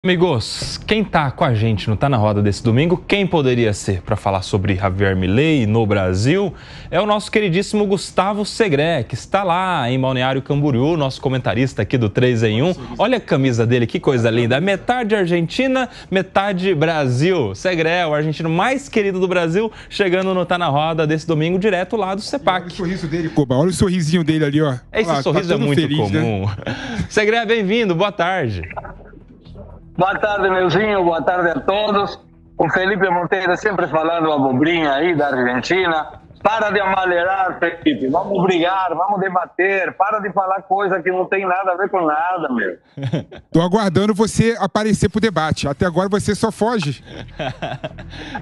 Amigos, quem tá com a gente não tá na roda desse domingo, quem poderia ser para falar sobre Javier Milei no Brasil é o nosso queridíssimo Gustavo Segré, que está lá em Balneário Camboriú, nosso comentarista aqui do 3 em 1. Olha a camisa dele, que coisa linda, metade Argentina, metade Brasil. Segré, o argentino mais querido do Brasil, chegando no Tá na Roda desse domingo, direto lá do CEPAC. Olha o sorriso dele, Koba, olha o sorrisinho dele ali, ó. Esse sorriso tá é muito feliz, comum. Né? Segré, bem-vindo, boa tarde. Boa tarde, Meuzinho. Boa tarde a todos. O Felipe Monteiro sempre falando abobrinha aí da Argentina. Para de amalheirar, Felipe. Vamos brigar, vamos debater. Para de falar coisa que não tem nada a ver com nada, meu. Tô aguardando você aparecer pro debate. Até agora você só foge.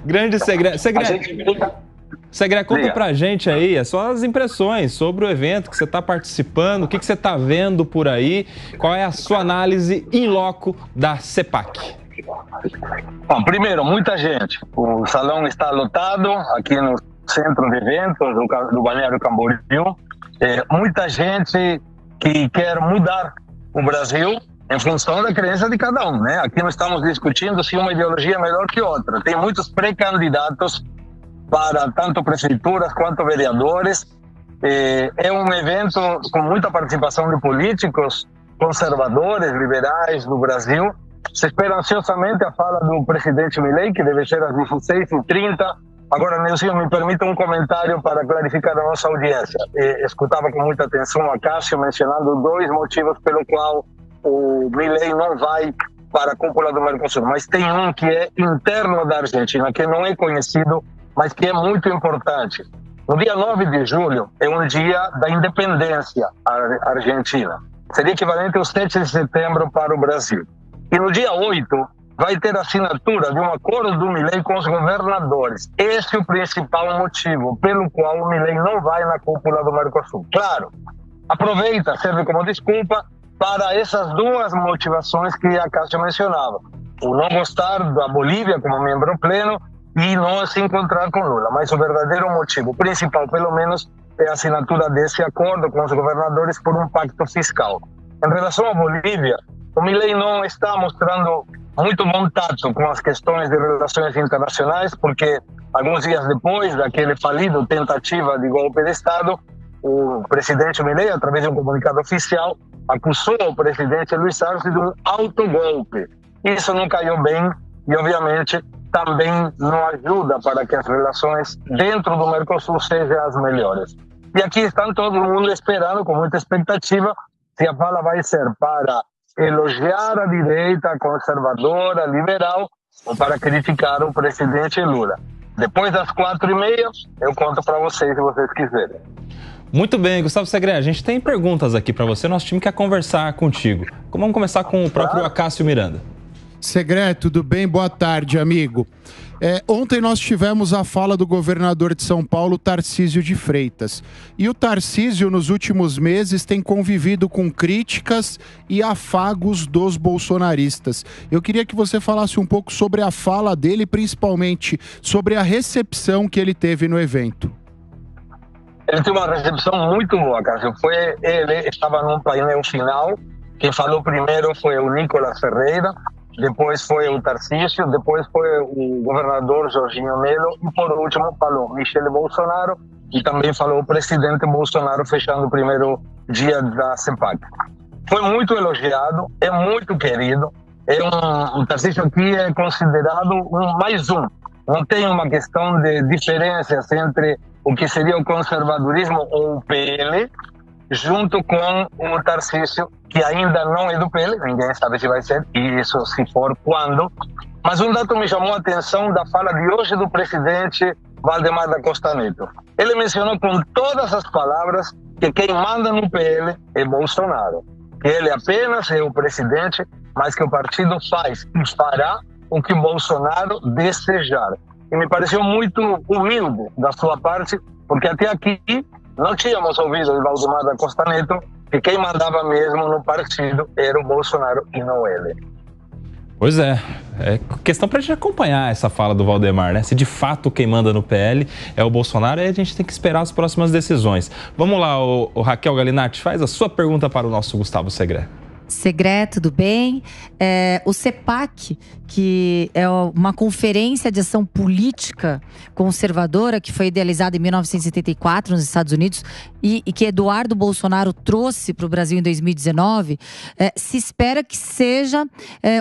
Grande Segré. Segré, conta pra gente aí as suas impressões sobre o evento que você está participando, o que você está vendo por aí, qual é a sua análise in loco da CEPAC? Bom, primeiro, muita gente. O salão está lotado aqui no centro de eventos do Balneário Camboriú. Muita gente que quer mudar o Brasil em função da crença de cada um, né? Aqui não estamos discutindo se uma ideologia é melhor que outra. Tem muitos pré-candidatos para tanto prefeituras quanto vereadores. É um evento com muita participação de políticos conservadores, liberais do Brasil. Se espera ansiosamente a fala do presidente Milei, que deve ser às 16h30. Agora, Nelson, me permita um comentário para clarificar a nossa audiência. Escutava com muita atenção a Cássio mencionando dois motivos pelo qual o Milei não vai para a cúpula do Mercosul, mas tem um que é interno da Argentina, que não é conhecido, mas que é muito importante. No dia 9 de julho é um dia da independência argentina. Seria equivalente ao 7 de setembro para o Brasil. E no dia 8 vai ter a assinatura de um acordo do Milei com os governadores. Esse é o principal motivo pelo qual o Milei não vai na cúpula do Mercosul. Claro, aproveita, serve como desculpa para essas duas motivações que a Cássio mencionava. O não gostar da Bolívia como membro pleno e não se encontrar com Lula. Mas o verdadeiro motivo, principal pelo menos, é a assinatura desse acordo com os governadores por um pacto fiscal. Em relação à Bolívia, o Milei não está mostrando muito bom tato com as questões de relações internacionais, porque alguns dias depois daquele falido tentativa de golpe de Estado, o presidente Milei, através de um comunicado oficial, acusou o presidente Luiz Arce de um autogolpe. Isso não caiu bem e, obviamente, também não ajuda para que as relações dentro do Mercosul sejam as melhores. E aqui está todo mundo esperando com muita expectativa se a fala vai ser para elogiar a direita conservadora, liberal, ou para criticar o presidente Lula. Depois das 4h30, eu conto para vocês, se vocês quiserem. Muito bem, Gustavo Segré, a gente tem perguntas aqui para você, nosso time quer conversar contigo. Vamos começar com o próprio Acácio Miranda. Segré, tudo bem? Boa tarde, amigo. Ontem nós tivemos a fala do governador de São Paulo, Tarcísio de Freitas. E o Tarcísio, nos últimos meses, tem convivido com críticas e afagos dos bolsonaristas. Eu queria que você falasse um pouco sobre a fala dele, principalmente sobre a recepção que ele teve no evento. Ele teve uma recepção muito boa, Cássio. Ele estava num painel final. Quem falou primeiro foi o Nicolás Ferreira, depois foi o Tarcísio, depois foi o governador Jorginho Melo e, por último, falou Michele Bolsonaro e também falou o presidente Bolsonaro fechando o primeiro dia da CEPAC. Foi muito elogiado, é muito querido. O Tarcísio aqui é considerado mais um. Não tem uma questão de diferenças entre o que seria o conservadorismo ou o PL, junto com o Tarcísio, que ainda não é do PL, ninguém sabe se vai ser, e isso se for quando. Mas um dado me chamou a atenção da fala de hoje do presidente Valdemar da Costa Neto. Ele mencionou com todas as palavras que quem manda no PL é Bolsonaro, que ele apenas é o presidente, mas que o partido faz e fará o que Bolsonaro desejar. E me pareceu muito humilde da sua parte, porque até aqui não tínhamos ouvido de Valdemar da Costa Neto que quem mandava mesmo no partido era o Bolsonaro e não ele. Pois é questão para a gente acompanhar essa fala do Valdemar, né? Se de fato quem manda no PL é o Bolsonaro, aí a gente tem que esperar as próximas decisões. Vamos lá, o Raquel Galinatti, faz a sua pergunta para o nosso Gustavo Segré. Segré, tudo bem? O CEPAC, que é uma conferência de ação política conservadora que foi idealizada em 1974 nos Estados Unidos e que Eduardo Bolsonaro trouxe para o Brasil em 2019, se espera que seja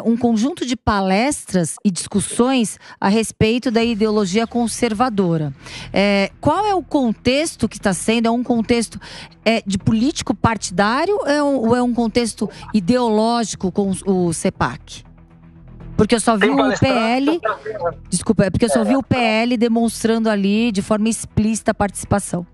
um conjunto de palestras e discussões a respeito da ideologia conservadora. Qual é o contexto que está sendo? É um contexto de político partidário ou é um contexto ideológico com o CEPAC? Porque eu só vi o PL... Desculpa, é porque eu só vi o PL demonstrando ali de forma explícita a participação.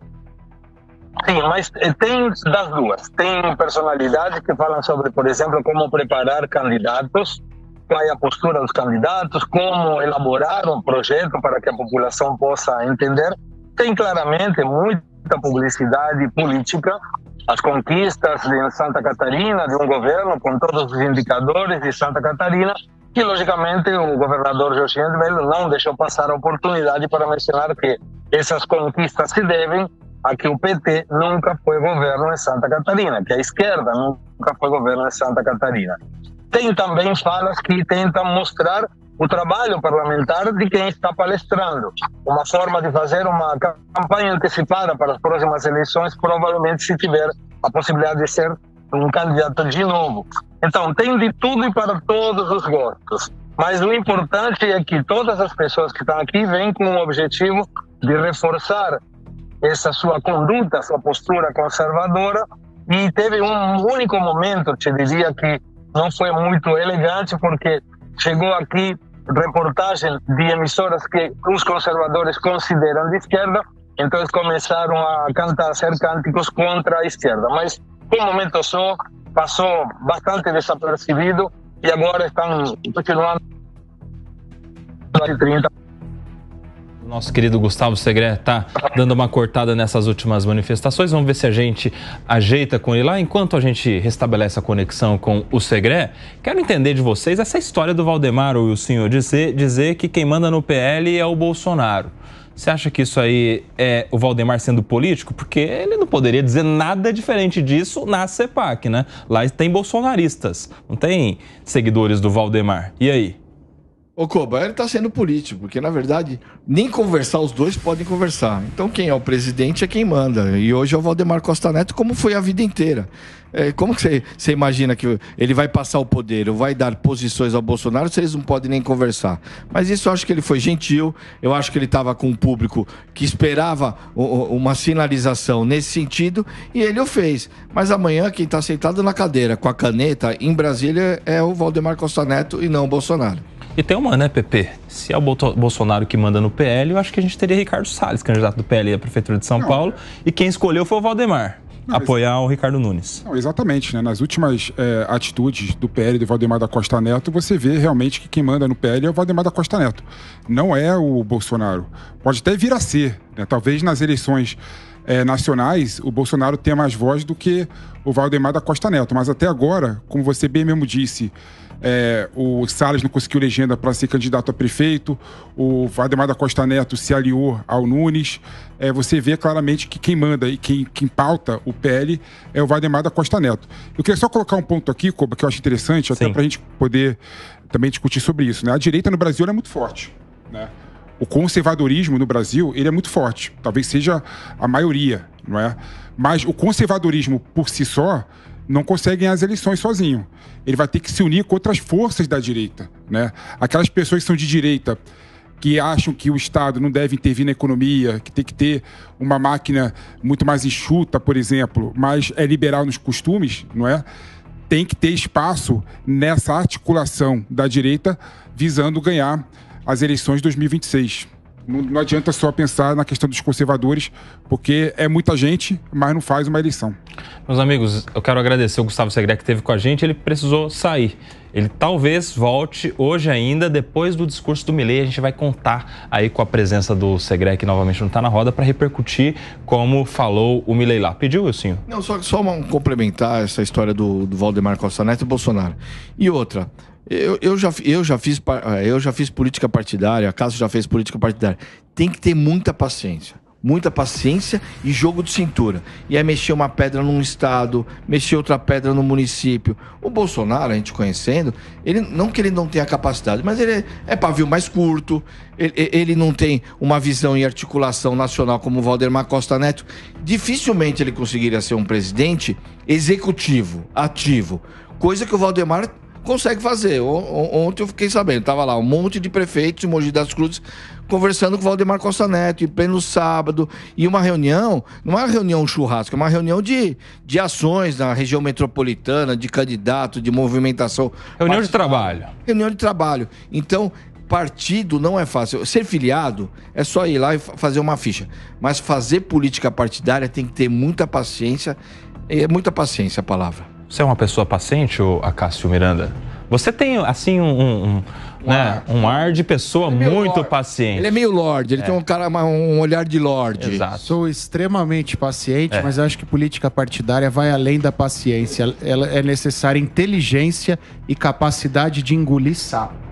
Sim, mas tem das duas. Tem personalidades que falam sobre, por exemplo, como preparar candidatos, qual é a postura dos candidatos, como elaborar um projeto para que a população possa entender. Tem claramente muita publicidade política, as conquistas de Santa Catarina, de um governo com todos os indicadores de Santa Catarina, que logicamente o governador Jorginho de Mello não deixou passar a oportunidade para mencionar que essas conquistas se devem a que o PT nunca foi governo em Santa Catarina, que a esquerda nunca foi governo em Santa Catarina. Tem também falas que tentam mostrar o trabalho parlamentar de quem está palestrando. Uma forma de fazer uma campanha antecipada para as próximas eleições, provavelmente se tiver a possibilidade de ser um candidato de novo. Então, tem de tudo e para todos os gostos. Mas o importante é que todas as pessoas que estão aqui vêm com o objetivo de reforçar essa sua conduta, sua postura conservadora. E teve um único momento, te diria, que não foi muito elegante, porque chegou aqui reportagem de emissoras que os conservadores consideram de esquerda, então eles começaram a cantar, ser cânticos contra a esquerda. Mas foi um momento só, passou bastante desapercebido e agora estão continuando a 30. Nosso querido Gustavo Segré está dando uma cortada nessas últimas manifestações. Vamos ver se a gente ajeita com ele lá. Enquanto a gente restabelece a conexão com o Segré, quero entender de vocês essa história do Valdemar, ou o senhor dizer que quem manda no PL é o Bolsonaro. Você acha que isso aí é o Valdemar sendo político? Porque ele não poderia dizer nada diferente disso na CEPAC, né? Lá tem bolsonaristas, não tem seguidores do Valdemar. E aí? Ô, Koba, ele está sendo político, porque, na verdade, nem conversar os dois podem conversar. Então, quem é o presidente é quem manda. E hoje é o Valdemar Costa Neto, como foi a vida inteira. Como que você imagina que ele vai passar o poder ou vai dar posições ao Bolsonaro se eles não podem nem conversar? Mas isso eu acho que ele foi gentil, eu acho que ele estava com um público que esperava uma sinalização nesse sentido e ele o fez. Mas amanhã quem está sentado na cadeira com a caneta em Brasília é o Valdemar Costa Neto e não o Bolsonaro. E tem uma, né, Pepe? Se é o Bolsonaro que manda no PL, eu acho que a gente teria Ricardo Salles, candidato do PL à Prefeitura de São Paulo, e quem escolheu foi o Valdemar, apoiar o Ricardo Nunes. Não, exatamente, né? Nas últimas atitudes do PL do Valdemar da Costa Neto, você vê realmente que quem manda no PL é o Valdemar da Costa Neto, não é o Bolsonaro. Pode até vir a ser, né? Talvez nas eleições nacionais o Bolsonaro tenha mais voz do que o Valdemar da Costa Neto, mas até agora, como você bem mesmo disse, o Salles não conseguiu legenda para ser candidato a prefeito, o Valdemar da Costa Neto se aliou ao Nunes. Você vê claramente que quem manda e quem pauta o PL é o Valdemar da Costa Neto. Eu queria só colocar um ponto aqui, Koba, que eu acho interessante, até para a gente poder também discutir sobre isso, né? A direita no Brasil é muito forte, né? O conservadorismo no Brasil, ele é muito forte, talvez seja a maioria, não é? Mas o conservadorismo por si só não consegue ganhar as eleições sozinho. Ele vai ter que se unir com outras forças da direita, né? Aquelas pessoas que são de direita, que acham que o Estado não deve intervir na economia, que tem que ter uma máquina muito mais enxuta, por exemplo, mas é liberal nos costumes, não é? Tem que ter espaço nessa articulação da direita visando ganhar as eleições de 2026. Não adianta só pensar na questão dos conservadores, porque é muita gente, mas não faz uma eleição. Meus amigos, eu quero agradecer o Gustavo Segré que esteve com a gente. Ele precisou sair. Ele talvez volte hoje ainda, depois do discurso do Milei. A gente vai contar aí com a presença do Segré, que novamente não está na roda, para repercutir como falou o Milei lá. Pediu, Wilson? Não, só complementar essa história do Valdemar Costa Neto e Bolsonaro. E outra... Eu já fiz política partidária, a Cássio já fez política partidária. Tem que ter muita paciência. muita paciência e jogo de cintura. E é mexer uma pedra num estado, mexer outra pedra no município. O Bolsonaro, a gente conhecendo, ele não que ele não tenha capacidade, mas ele é pavio mais curto, ele não tem uma visão e articulação nacional como o Valdemar Costa Neto. Dificilmente ele conseguiria ser um presidente executivo, ativo, coisa que o Valdemar consegue fazer. Ontem eu fiquei sabendo, tava lá um monte de prefeitos de Mogi das Cruzes conversando com o Valdemar Costa Neto, em pleno sábado, e uma reunião, não é uma reunião churrasco, é uma reunião de ações na região metropolitana, de candidato, de movimentação. Reunião de trabalho. Reunião de trabalho. Então, partido não é fácil. Ser filiado é só ir lá e fazer uma ficha. Mas fazer política partidária tem que ter muita paciência, é muita paciência a palavra. Você é uma pessoa paciente, Acácio Miranda? Você tem, assim, um ar de pessoa muito paciente. Ele é meio lorde, ele tem um olhar de lorde. Exato. Sou extremamente paciente, mas acho que política partidária vai além da paciência. Ela é necessária inteligência e capacidade de engolir sapo.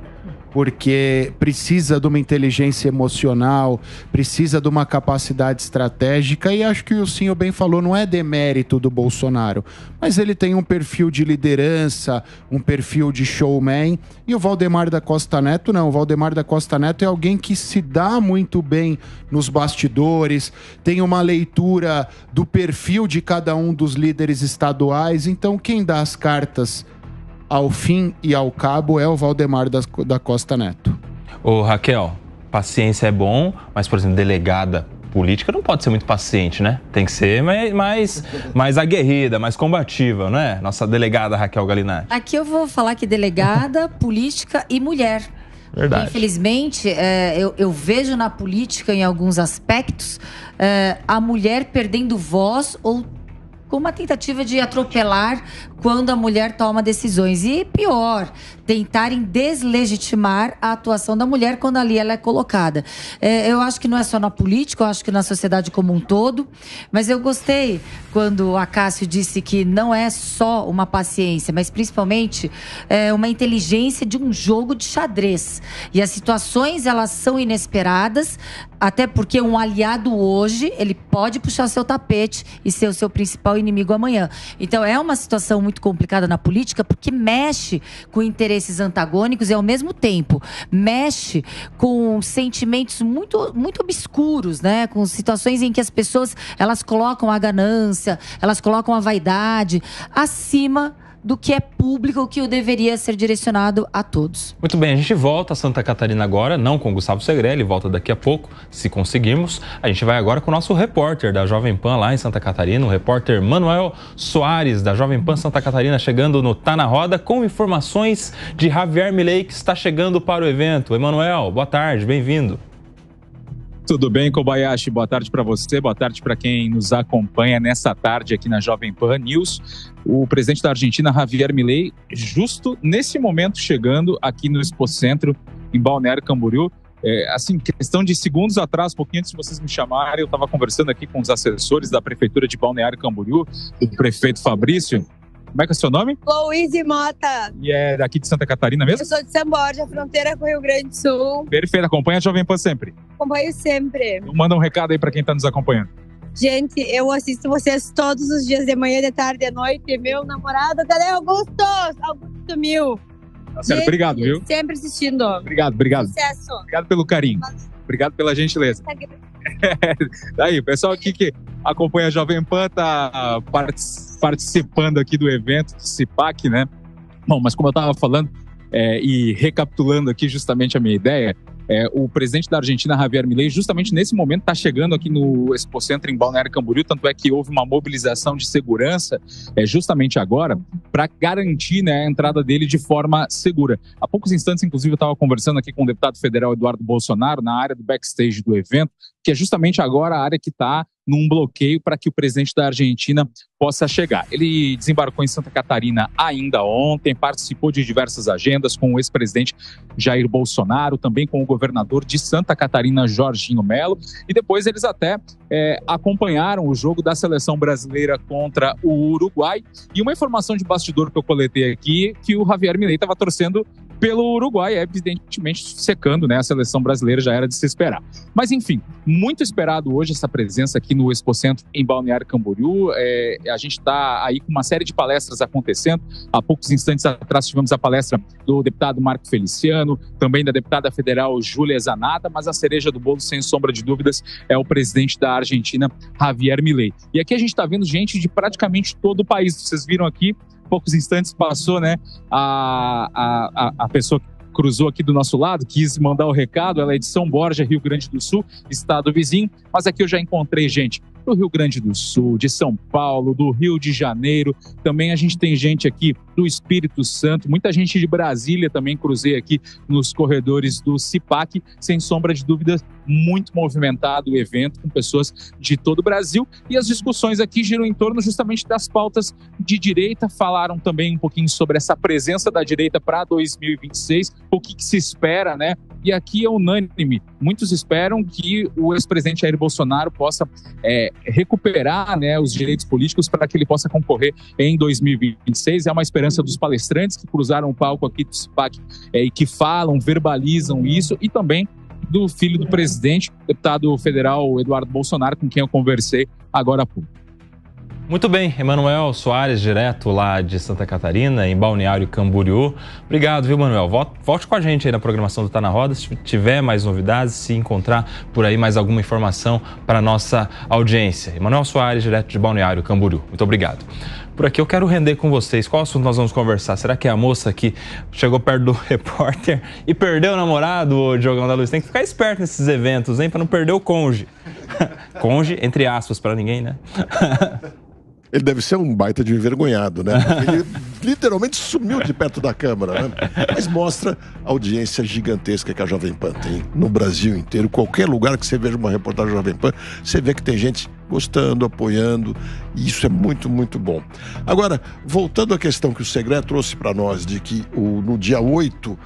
Porque precisa de uma inteligência emocional, precisa de uma capacidade estratégica, e acho que o senhor bem falou, não é demérito do Bolsonaro, mas ele tem um perfil de liderança, um perfil de showman, e o Valdemar da Costa Neto não. O Valdemar da Costa Neto é alguém que se dá muito bem nos bastidores, tem uma leitura do perfil de cada um dos líderes estaduais, então quem dá as cartas ao fim e ao cabo é o Valdemar da Costa Neto. Ô Raquel, paciência é bom, mas, por exemplo, delegada política não pode ser muito paciente, né? Tem que ser mais aguerrida, mais combativa, não é? Nossa delegada Raquel Galinatti. Aqui eu vou falar que delegada, política e mulher. Verdade. Infelizmente, eu vejo na política, em alguns aspectos, a mulher perdendo voz ou com uma tentativa de atropelar quando a mulher toma decisões. E pior, tentarem deslegitimar a atuação da mulher quando ali ela é colocada. Eu acho que não é só na política, eu acho que na sociedade como um todo. Mas eu gostei quando o Acácio disse que não é só uma paciência, mas principalmente uma inteligência de um jogo de xadrez. E as situações, elas são inesperadas, até porque um aliado hoje, ele pode puxar seu tapete e ser o seu principal inimigo amanhã. Então é uma situação muito complicada na política, porque mexe com interesses antagônicos e, ao mesmo tempo, mexe com sentimentos muito, muito obscuros, né? Com situações em que as pessoas, elas colocam a ganância, elas colocam a vaidade acima do que é público, o que deveria ser direcionado a todos. Muito bem, a gente volta a Santa Catarina agora, não com o Gustavo Segré, ele volta daqui a pouco, se conseguirmos. A gente vai agora com o nosso repórter da Jovem Pan lá em Santa Catarina, o repórter Manuel Soares, da Jovem Pan Santa Catarina, chegando no Tá na Roda com informações de Javier Milei, que está chegando para o evento. Emanuel, boa tarde, bem-vindo. Tudo bem, Kobayashi? Boa tarde para você, boa tarde para quem nos acompanha nessa tarde aqui na Jovem Pan News. O presidente da Argentina, Javier Milei, justo nesse momento chegando aqui no Expocentro, em Balneário Camboriú. Assim, questão de segundos atrás, um pouquinho antes de vocês me chamarem, eu estava conversando aqui com os assessores da Prefeitura de Balneário Camboriú, do prefeito Fabrício. Como é que é o seu nome? Louise Mota. E é daqui de Santa Catarina mesmo? Eu sou de São Borja, fronteira com o Rio Grande do Sul. Perfeito, acompanha a Jovem Pan sempre. Acompanho sempre. Então, manda um recado aí para quem está nos acompanhando. Gente, eu assisto vocês todos os dias, de manhã, de tarde, de noite. Meu namorado, cadê Augusto? Augusto Mil. Tá certo, gente, obrigado, viu? Sempre assistindo. Obrigado. Sucesso. Obrigado pelo carinho. Obrigado pela gentileza. Daí, o pessoal aqui que acompanha a Jovem Pan tá participando aqui do evento do CIPAC, né? Bom, mas como eu estava falando e recapitulando aqui justamente a minha ideia, o presidente da Argentina, Javier Milei, justamente nesse momento está chegando aqui no Expocentro em Balneário Camboriú, tanto é que houve uma mobilização de segurança justamente agora para garantir, né, a entrada dele de forma segura. Há poucos instantes, inclusive, eu estava conversando aqui com o deputado federal Eduardo Bolsonaro na área do backstage do evento, que é justamente agora a área que está num bloqueio para que o presidente da Argentina possa chegar. Ele desembarcou em Santa Catarina ainda ontem, participou de diversas agendas com o ex-presidente Jair Bolsonaro, também com o governador de Santa Catarina, Jorginho Melo, e depois eles até acompanharam o jogo da seleção brasileira contra o Uruguai. E uma informação de bastidor que eu coletei aqui, que o Javier Milei estava torcendo pelo Uruguai, evidentemente secando, né? A seleção brasileira já era de se esperar. Mas enfim, muito esperado hoje essa presença aqui no Expocentro em Balneário Camboriú. A gente está aí com uma série de palestras acontecendo. Há poucos instantes atrás tivemos a palestra do deputado Marco Feliciano, também da deputada federal Júlia Zanata, mas a cereja do bolo, sem sombra de dúvidas, é o presidente da Argentina, Javier Milei. E aqui a gente está vendo gente de praticamente todo o país. Vocês viram aqui, poucos instantes passou, né, a pessoa que cruzou aqui do nosso lado, quis mandar o recado, ela é de São Borja, Rio Grande do Sul, estado vizinho, mas aqui eu já encontrei gente do Rio Grande do Sul, de São Paulo, do Rio de Janeiro, também a gente tem gente aqui do Espírito Santo, muita gente de Brasília também cruzei aqui nos corredores do CIPAC, sem sombra de dúvidas, muito movimentado o evento, com pessoas de todo o Brasil, e as discussões aqui giram em torno justamente das pautas de direita, falaram também um pouquinho sobre essa presença da direita para 2026, o que se espera, né? E aqui é unânime, muitos esperam que o ex-presidente Jair Bolsonaro possa recuperar, né, os direitos políticos para que ele possa concorrer em 2026. É uma esperança dos palestrantes que cruzaram o palco aqui do CIPAC e que falam, verbalizam isso, e também do filho do presidente, deputado federal Eduardo Bolsonaro, com quem eu conversei agora há pouco. Muito bem, Emanuel Soares, direto lá de Santa Catarina, em Balneário Camboriú. Obrigado, viu, Manuel? Volte com a gente aí na programação do Tá na Roda, se tiver mais novidades, se encontrar por aí mais alguma informação para a nossa audiência. Emanuel Soares, direto de Balneário Camboriú. Muito obrigado. Por aqui eu quero render com vocês. Qual assunto nós vamos conversar? Será que é a moça que chegou perto do repórter e perdeu o namorado, ô Diogão da Luz? Tem que ficar esperto nesses eventos, hein? Para não perder o cônjuge. Cônjuge, entre aspas, para ninguém, né? Ele deve ser um baita de envergonhado, né? Ele literalmente sumiu de perto da câmera, né? Mas mostra a audiência gigantesca que a Jovem Pan tem no Brasil inteiro. Qualquer lugar que você veja uma reportagem da Jovem Pan, você vê que tem gente gostando, apoiando, e isso é muito, muito bom. Agora, voltando à questão que o Segré trouxe para nós, de que no dia 8...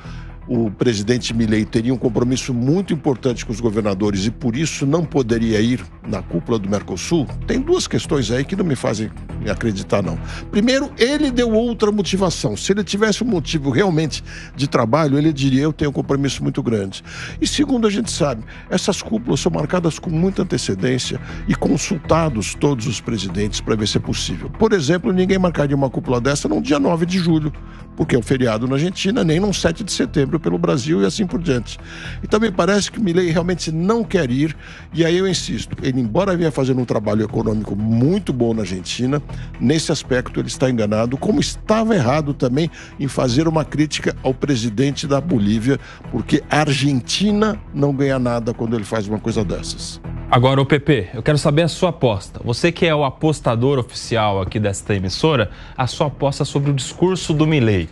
o presidente Milei teria um compromisso muito importante com os governadores e por isso não poderia ir na cúpula do Mercosul, tem duas questões aí que não me fazem acreditar, não. Primeiro, ele deu outra motivação. Se ele tivesse um motivo realmente de trabalho, ele diria, eu tenho um compromisso muito grande. E segundo, a gente sabe, essas cúpulas são marcadas com muita antecedência e consultados todos os presidentes para ver se é possível. Por exemplo, ninguém marcaria uma cúpula dessa no dia 9 de julho, porque é um feriado na Argentina, nem no 7 de setembro pelo Brasil e assim por diante. Então me parece que o Milei realmente não quer ir, e aí eu insisto, ele embora venha fazendo um trabalho econômico muito bom na Argentina, nesse aspecto ele está enganado, como estava errado também em fazer uma crítica ao presidente da Bolívia, porque a Argentina não ganha nada quando ele faz uma coisa dessas. Agora, o PP, eu quero saber a sua aposta. Você que é o apostador oficial aqui desta emissora, a sua aposta sobre o discurso do Milei.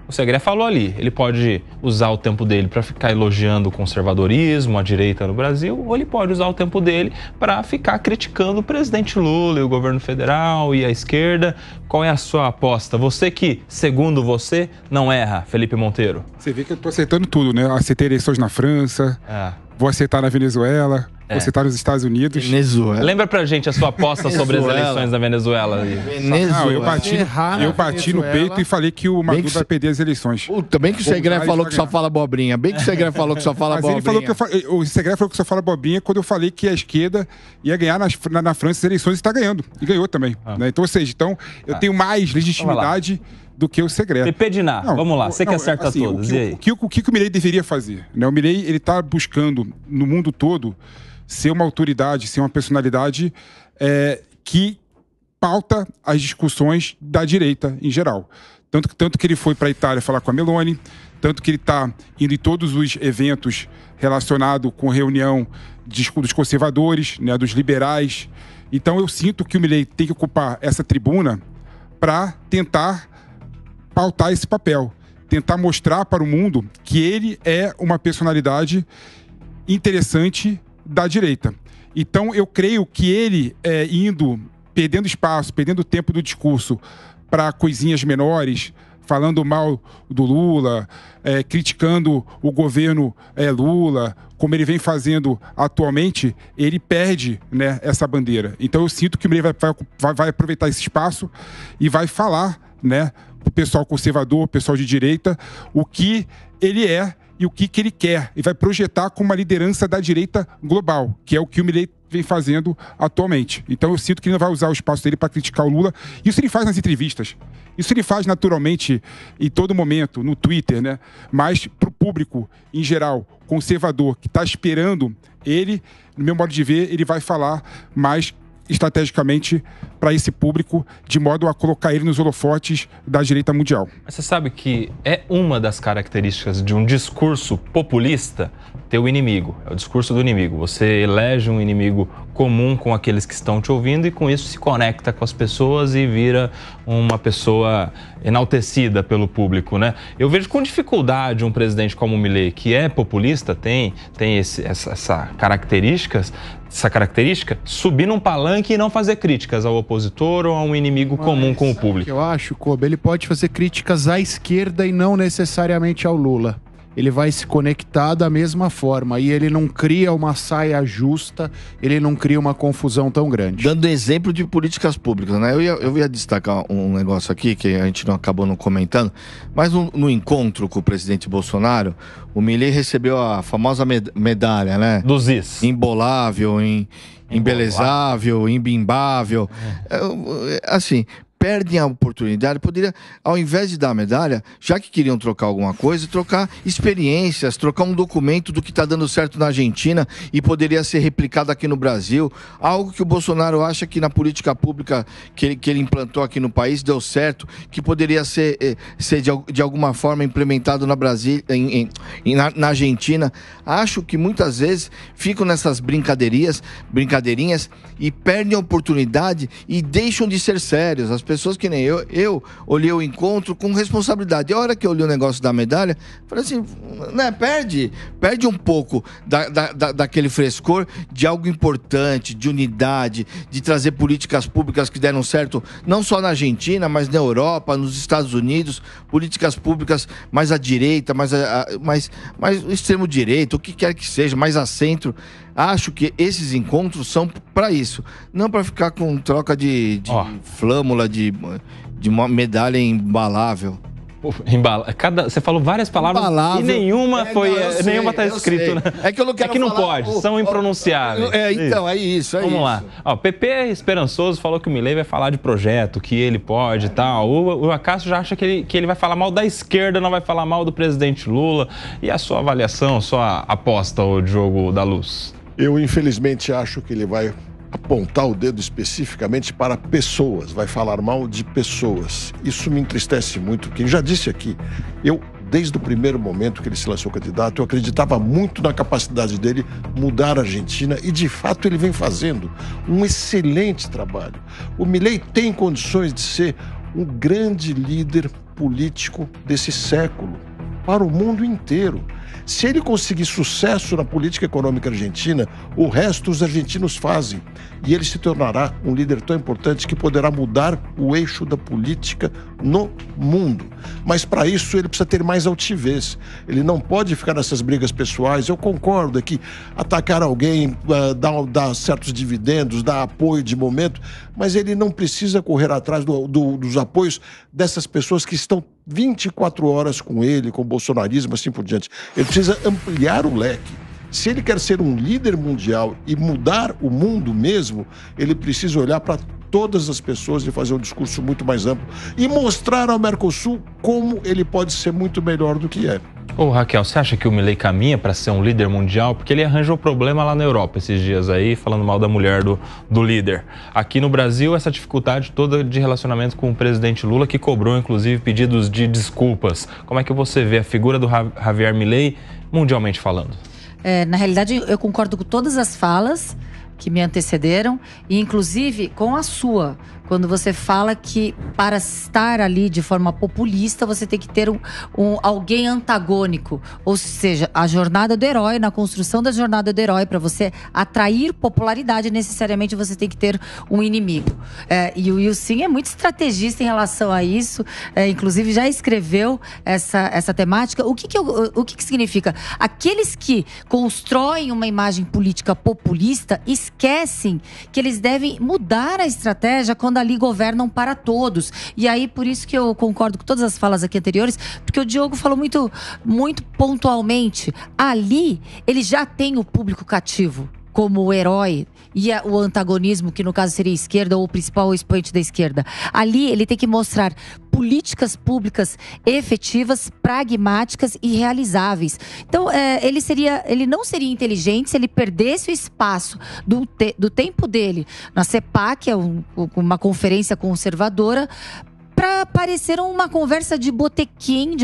O Segré falou ali, ele pode usar o tempo dele para ficar elogiando o conservadorismo, a direita no Brasil, ou ele pode usar o tempo dele para ficar criticando o presidente Lula e o governo federal e a esquerda. Qual é a sua aposta? Você que, segundo você, não erra, Felipe Monteiro. Você vê que eu estou acertando tudo, né? Acertei eleições na França, vou acertar na Venezuela, vou acertar nos Estados Unidos. Venezuela. Lembra pra gente a sua aposta sobre as eleições da Venezuela. Não, eu bati no peito e falei que o Maduro vai perder as eleições. Puta, bem que o Segré falou que só fala abobrinha. Bem que o Segré falou que só fala abobrinha. Mas ele falou que o Segré falou que só fala abobrinha quando eu falei que a esquerda ia ganhar na França as eleições e está ganhando. E ganhou também. Né? Então, ou seja, eu tenho mais legitimidade do que o Segré. Pepe Diná, vamos lá, você que acerta assim, todas. O que o Milei deveria fazer? Né? O Milei está buscando no mundo todo ser uma autoridade, ser uma personalidade que pauta as discussões da direita em geral. Tanto que ele foi para a Itália falar com a Meloni, tanto que ele está indo em todos os eventos relacionados com reunião dos conservadores, né, dos liberais. Então eu sinto que o Milei tem que ocupar essa tribuna para tentar pautar esse papel, tentar mostrar para o mundo que ele é uma personalidade interessante da direita. Então eu creio que ele perdendo espaço, perdendo tempo do discurso para coisinhas menores, falando mal do Lula, criticando o governo Lula, como ele vem fazendo atualmente, ele perde, né, essa bandeira. Então eu sinto que o Milei vai aproveitar esse espaço e vai falar né, o pessoal conservador, o pessoal de direita, o que ele é e o que ele quer. E vai projetar como uma liderança da direita global, que é o que o Milei vem fazendo atualmente. Então eu sinto que ele não vai usar o espaço dele para criticar o Lula. Isso ele faz nas entrevistas. Isso ele faz naturalmente em todo momento, no Twitter, né? Mas para o público, em geral, conservador, que está esperando ele, no meu modo de ver, ele vai falar mais estrategicamente para esse público, de modo a colocar ele nos holofotes da direita mundial. Mas você sabe que é uma das características de um discurso populista ter o inimigo, é o discurso do inimigo. Você elege um inimigo comum com aqueles que estão te ouvindo e com isso se conecta com as pessoas e vira uma pessoa enaltecida pelo público, né? Eu vejo com dificuldade um presidente como o Milei, que é populista, tem essa característica, subir num palanque e não fazer críticas ao opositor ou a um inimigo comum com o público. Eu acho, Kobe, ele pode fazer críticas à esquerda e não necessariamente ao Lula. Ele vai se conectar da mesma forma e ele não cria uma saia justa, ele não cria uma confusão tão grande. Dando exemplo de políticas públicas, né? Eu ia destacar um negócio aqui que a gente não acabou não comentando, mas no encontro com o presidente Bolsonaro, o Milei recebeu a famosa medalha, né? Do ZIS. Imbolável, embelezável, imbimbável. Assim, perdem a oportunidade, poderia, ao invés de dar a medalha, já que queriam trocar alguma coisa, trocar experiências, trocar um documento do que está dando certo na Argentina e poderia ser replicado aqui no Brasil, algo que o Bolsonaro acha que na política pública que ele implantou aqui no país deu certo, que poderia ser de alguma forma implementado na Brasil, na Argentina. Acho que muitas vezes ficam nessas brincadeirinhas e perdem a oportunidade e deixam de ser sérios. As pessoas que nem eu olhei o encontro com responsabilidade. A hora que eu olhei o negócio da medalha, falei assim, né, perde um pouco daquele frescor de algo importante, de unidade, de trazer políticas públicas que deram certo, não só na Argentina, mas na Europa, nos Estados Unidos, políticas públicas mais à direita, mais extremo direita, o que quer que seja, mais a centro. Acho que esses encontros são para isso, não para ficar com troca de flâmula, de uma medalha embalável. Você falou várias palavras e nenhuma está escrito, né? É que eu não quero que não pode, são impronunciáveis. Então, é isso. Vamos lá. O PP é esperançoso, falou que o Milei vai falar de projeto, que ele pode e tal. O Acácio já acha que ele vai falar mal da esquerda, não vai falar mal do presidente Lula. E a sua avaliação, sua aposta, o Diogo da Luz? Eu, infelizmente, acho que ele vai apontar o dedo especificamente para pessoas, vai falar mal de pessoas. Isso me entristece muito, porque eu já disse aqui, desde o primeiro momento que ele se lançou candidato, eu acreditava muito na capacidade dele mudar a Argentina e, de fato, ele vem fazendo um excelente trabalho. O Milei tem condições de ser um grande líder político desse século, para o mundo inteiro. Se ele conseguir sucesso na política econômica argentina, o resto os argentinos fazem. E ele se tornará um líder tão importante que poderá mudar o eixo da política no mundo. Mas para isso ele precisa ter mais altivez. Ele não pode ficar nessas brigas pessoais. Eu concordo que atacar alguém, dar certos dividendos, dar apoio de momento, mas ele não precisa correr atrás dos apoios dessas pessoas que estão 24 horas com ele, com o bolsonarismo, assim por diante. Ele precisa ampliar o leque. Se ele quer ser um líder mundial e mudar o mundo mesmo, ele precisa olhar para todas as pessoas e fazer um discurso muito mais amplo e mostrar ao Mercosul como ele pode ser muito melhor do que é. Ô Raquel, você acha que o Milei caminha para ser um líder mundial? Porque ele arranjou problema lá na Europa esses dias aí, falando mal da mulher do líder. Aqui no Brasil, essa dificuldade toda de relacionamento com o presidente Lula, que cobrou, inclusive, pedidos de desculpas. Como é que você vê a figura do Javier Milei mundialmente falando? Na realidade, eu concordo com todas as falas que me antecederam, e inclusive com a sua, quando você fala que para estar ali de forma populista, você tem que ter alguém antagônico, ou seja, a jornada do herói, na construção da jornada do herói, para você atrair popularidade, necessariamente você tem que ter um inimigo. E o Ilcim é muito estrategista em relação a isso, inclusive já escreveu essa temática. O que significa? Aqueles que constroem uma imagem política populista esquecem que eles devem mudar a estratégia quando quando ali governam para todos. E aí, por isso que eu concordo com todas as falas aqui anteriores, porque o Diogo falou muito, muito pontualmente. Ali, ele já tem o público cativo como o herói e o antagonismo, que no caso seria a esquerda ou o principal expoente da esquerda. Ali ele tem que mostrar políticas públicas efetivas, pragmáticas e realizáveis. Então, ele não seria inteligente se ele perdesse o espaço do tempo dele na CEPAC, que é uma conferência conservadora, para parecer uma conversa de botequim,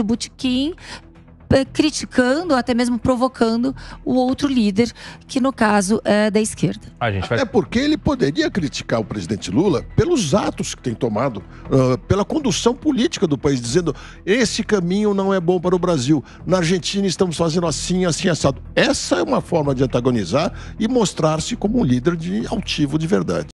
criticando, até mesmo provocando o outro líder, que no caso é da esquerda. É porque ele poderia criticar o presidente Lula pelos atos que tem tomado, pela condução política do país, dizendo: esse caminho não é bom para o Brasil. Na Argentina estamos fazendo assim, assim, assado. Essa é uma forma de antagonizar e mostrar-se como um líder altivo de verdade.